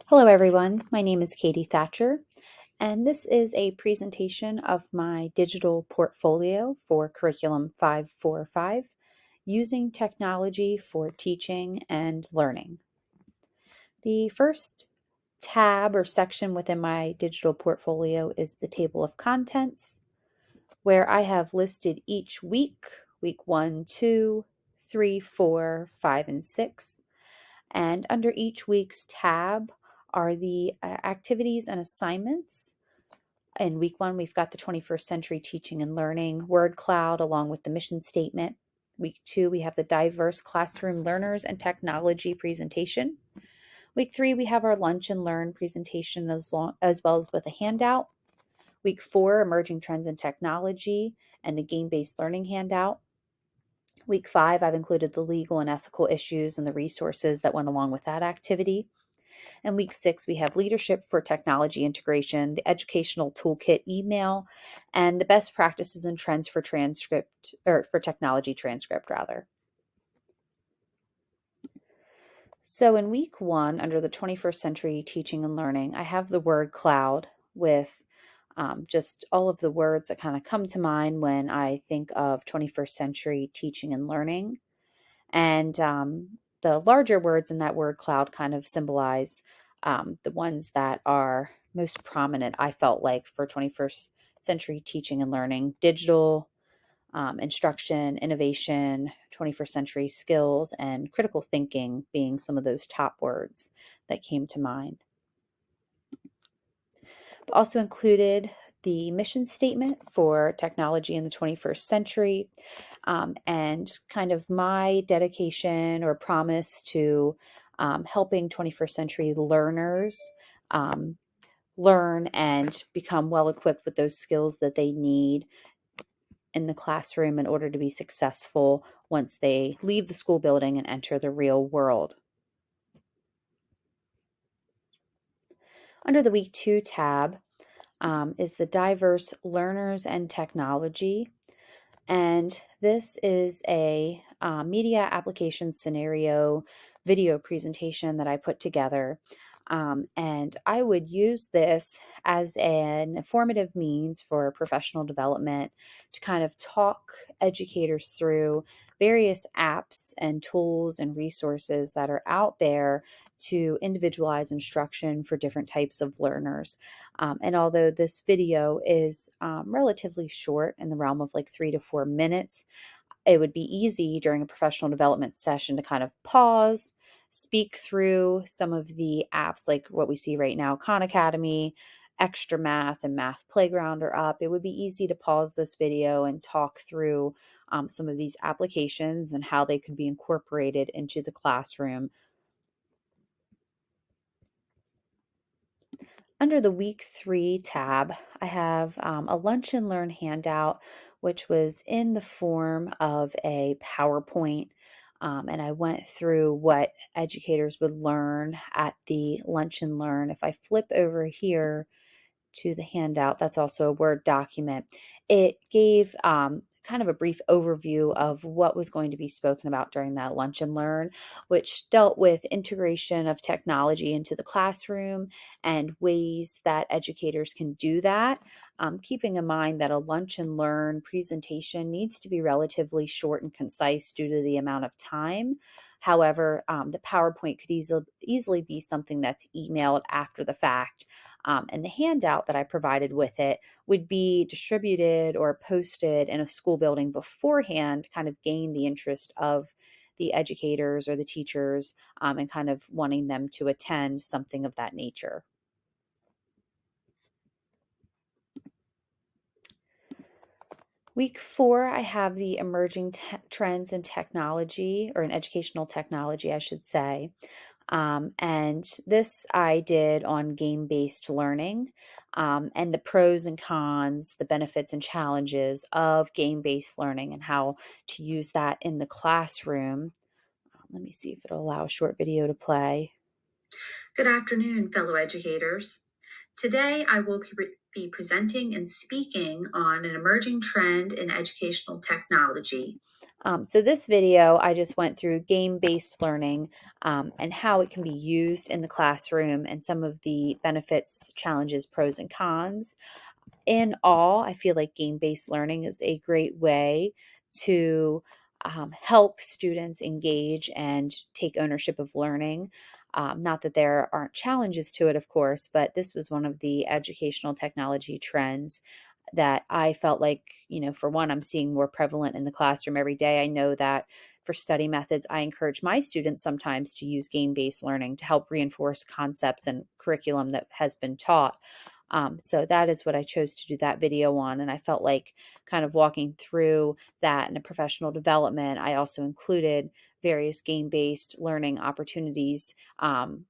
Hello everyone, my name is Katie Thatcher, and this is a presentation of my digital portfolio for Curriculum 545, using technology for teaching and learning. The first tab or section within my digital portfolio is the table of contents, where I have listed each week 1, 2, 3, 4, 5, and 6. And under each week's tab are the activities and assignments. In week 1, we've got the 21st Century Teaching and Learning word cloud along with the mission statement. Week 2, we have the diverse classroom learners and technology presentation. Week 3, we have our lunch and learn presentation as well as with a handout. Week 4, emerging trends in technology and the game-based learning handout. Week 5, I've included the legal and ethical issues and the resources that went along with that activity. And week 6, we have leadership for technology integration, the educational toolkit email, and the best practices and trends for technology transcript rather. So in week 1, under the 21st Century Teaching and Learning, I have the word cloud with just all of the words that kind of come to mind when I think of 21st century teaching and learning. And the larger words in that word cloud kind of symbolize the ones that are most prominent, I felt like, for 21st century teaching and learning: digital, instruction, innovation, 21st century skills, and critical thinking being some of those top words that came to mind. Also included the mission statement for technology in the 21st century, and kind of my dedication or promise to helping 21st century learners learn and become well equipped with those skills that they need in the classroom in order to be successful once they leave the school building and enter the real world. Under the Week 2 tab is the diverse learners and technology. And this is a media application scenario video presentation that I put together. And I would use this as an informative means for professional development to kind of talk educators through various apps and tools and resources that are out there to individualize instruction for different types of learners. And although this video is relatively short, in the realm of like 3 to 4 minutes, it would be easy during a professional development session to kind of pause, speak through some of the apps like what we see right now: Khan Academy, Extra Math, and Math Playground are up. It would be easy to pause this video and talk through some of these applications and how they could be incorporated into the classroom. Under the Week 3 tab, I have a Lunch and Learn handout, which was in the form of a PowerPoint. And I went through what educators would learn at the Lunch and Learn. If I flip over here to the handout, that's also a Word document. It gave kind of a brief overview of what was going to be spoken about during that Lunch and Learn, which dealt with integration of technology into the classroom and ways that educators can do that. Keeping in mind that a Lunch and Learn presentation needs to be relatively short and concise due to the amount of time. However, the PowerPoint could easily be something that's emailed after the fact. And the handout that I provided with it would be distributed or posted in a school building beforehand, kind of gain the interest of the educators or the teachers, and kind of wanting them to attend something of that nature. Week 4, I have the emerging trends in technology, or in educational technology, I should say. And this I did on game-based learning, and the pros and cons, the benefits and challenges of game-based learning and how to use that in the classroom. Let me see if it'll allow a short video to play. Good afternoon, fellow educators. Today, I will be presenting and speaking on an emerging trend in educational technology. So this video, I just went through game-based learning and how it can be used in the classroom and some of the benefits, challenges, pros, and cons. In all, I feel like game-based learning is a great way to help students engage and take ownership of learning. Not that there aren't challenges to it, of course, but this was one of the educational technology trends that I felt like, for one, I'm seeing more prevalent in the classroom every day. I know that for study methods, I encourage my students sometimes to use game based learning to help reinforce concepts and curriculum that has been taught. So that is what I chose to do that video on. And I felt like kind of walking through that in a professional development. I also included various game based learning opportunities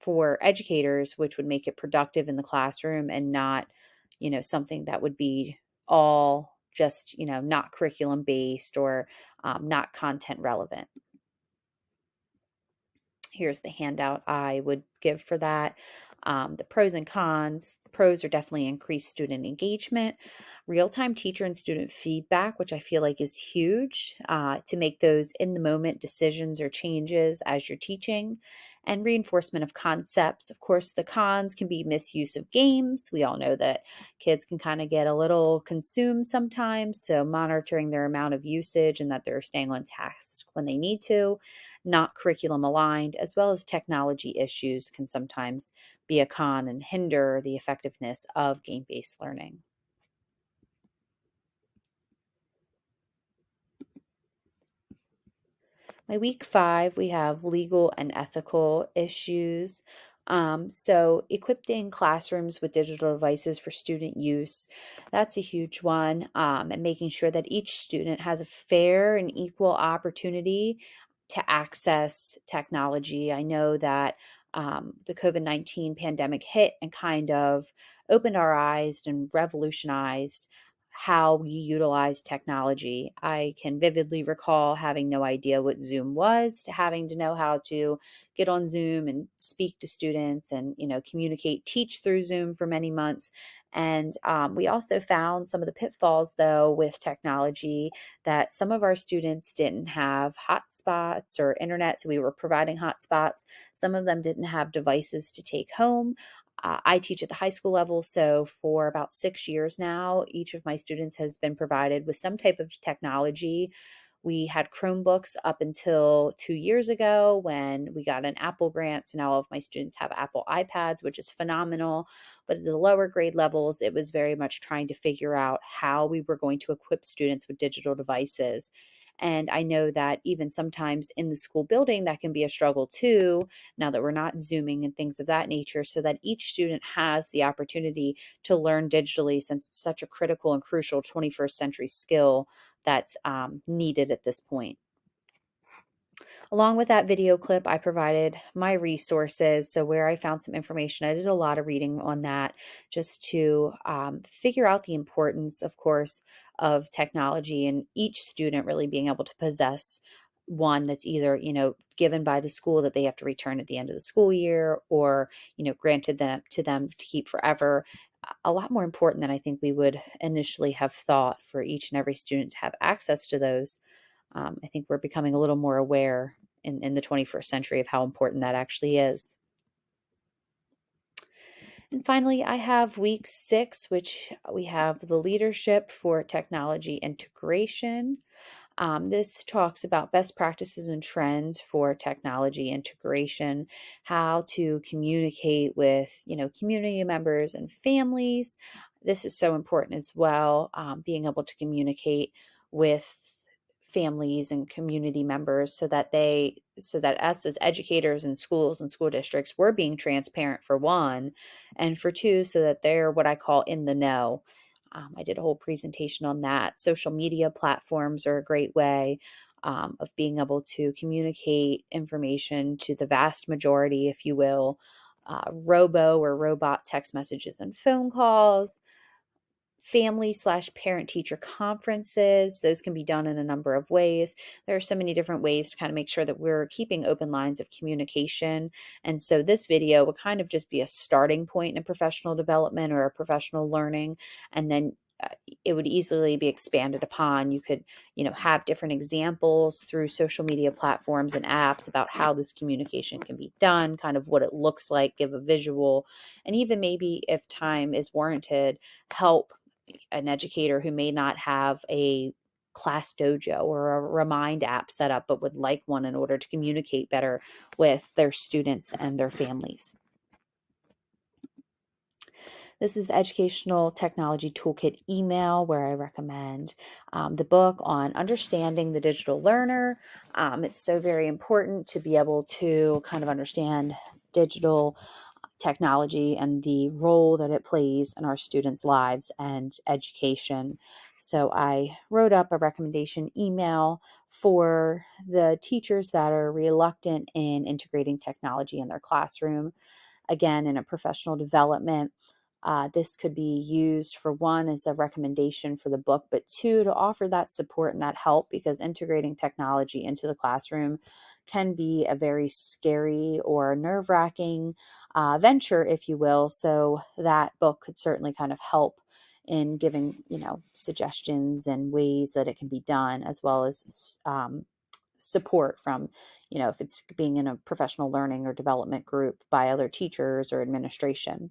for educators, which would make it productive in the classroom and not, something that would be all just, not curriculum based or not content relevant. Here's the handout I would give for that. The pros and cons. The pros are definitely increased student engagement, real-time teacher and student feedback, which I feel like is huge to make those in-the-moment decisions or changes as you're teaching, and reinforcement of concepts. Of course, the cons can be misuse of games. We all know that kids can kind of get a little consumed sometimes, so monitoring their amount of usage and that they're staying on task when they need to, not curriculum aligned, as well as technology issues can sometimes be a con and hinder the effectiveness of game based learning. My week 5, we have legal and ethical issues. So, equipping classrooms with digital devices for student use, that's a huge one. And making sure that each student has a fair and equal opportunity to access technology. I know that the COVID-19 pandemic hit and kind of opened our eyes and revolutionized how we utilize technology. I can vividly recall having no idea what Zoom was, to having to know how to get on Zoom and speak to students and, communicate, teach through Zoom for many months. And we also found some of the pitfalls, though, with technology that some of our students didn't have hotspots or internet. So we were providing hotspots. Some of them didn't have devices to take home. I teach at the high school level, so for about 6 years now, each of my students has been provided with some type of technology. We had Chromebooks up until 2 years ago when we got an Apple grant. So now all of my students have Apple iPads, which is phenomenal. But at the lower grade levels, it was very much trying to figure out how we were going to equip students with digital devices. And I know that even sometimes in the school building, that can be a struggle too, now that we're not Zooming and things of that nature, so that each student has the opportunity to learn digitally since it's such a critical and crucial 21st century skill that's needed at this point. Along with that video clip, I provided my resources. So, where I found some information, I did a lot of reading on that just to figure out the importance, of course, of technology and each student really being able to possess one that's either, given by the school that they have to return at the end of the school year or, granted them to keep forever. A lot more important than I think we would initially have thought for each and every student to have access to those. I think we're becoming a little more aware in the 21st century of how important that actually is. And finally, I have week 6, which we have the leadership for technology integration. This talks about best practices and trends for technology integration, how to communicate with, community members and families. This is so important as well, being able to communicate with families and community members so that us as educators in schools and school districts, we're being transparent for one, and for two, so that they're what I call in the know. I did a whole presentation on that. Social media platforms are a great way of being able to communicate information to the vast majority, if you will. Robo or robot text messages and phone calls, family/parent teacher conferences. Those can be done in a number of ways. There are so many different ways to kind of make sure that we're keeping open lines of communication. And so this video will kind of just be a starting point in a professional development or a professional learning. And then it would easily be expanded upon. You could, have different examples through social media platforms and apps about how this communication can be done, kind of what it looks like, give a visual, and even maybe if time is warranted, help an educator who may not have a class dojo or a remind app set up, but would like one in order to communicate better with their students and their families. This is the Educational Technology Toolkit email where I recommend the book on understanding the digital learner. It's so very important to be able to kind of understand digital technology and the role that it plays in our students' lives and education. So I wrote up a recommendation email for the teachers that are reluctant in integrating technology in their classroom. Again, in a professional development, this could be used for one as a recommendation for the book, but two, to offer that support and that help, because integrating technology into the classroom can be a very scary or nerve-wracking venture, if you will. So that book could certainly kind of help in giving, suggestions and ways that it can be done, as well as support from, if it's being in a professional learning or development group by other teachers or administration.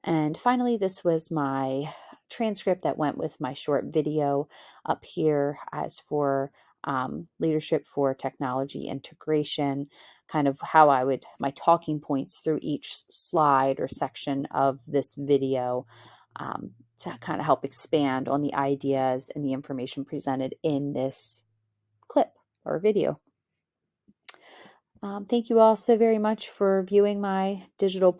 And finally, this was my transcript that went with my short video up here as for leadership for technology integration, kind of how my talking points through each slide or section of this video, to kind of help expand on the ideas and the information presented in this clip or video. Thank you all so very much for viewing my digital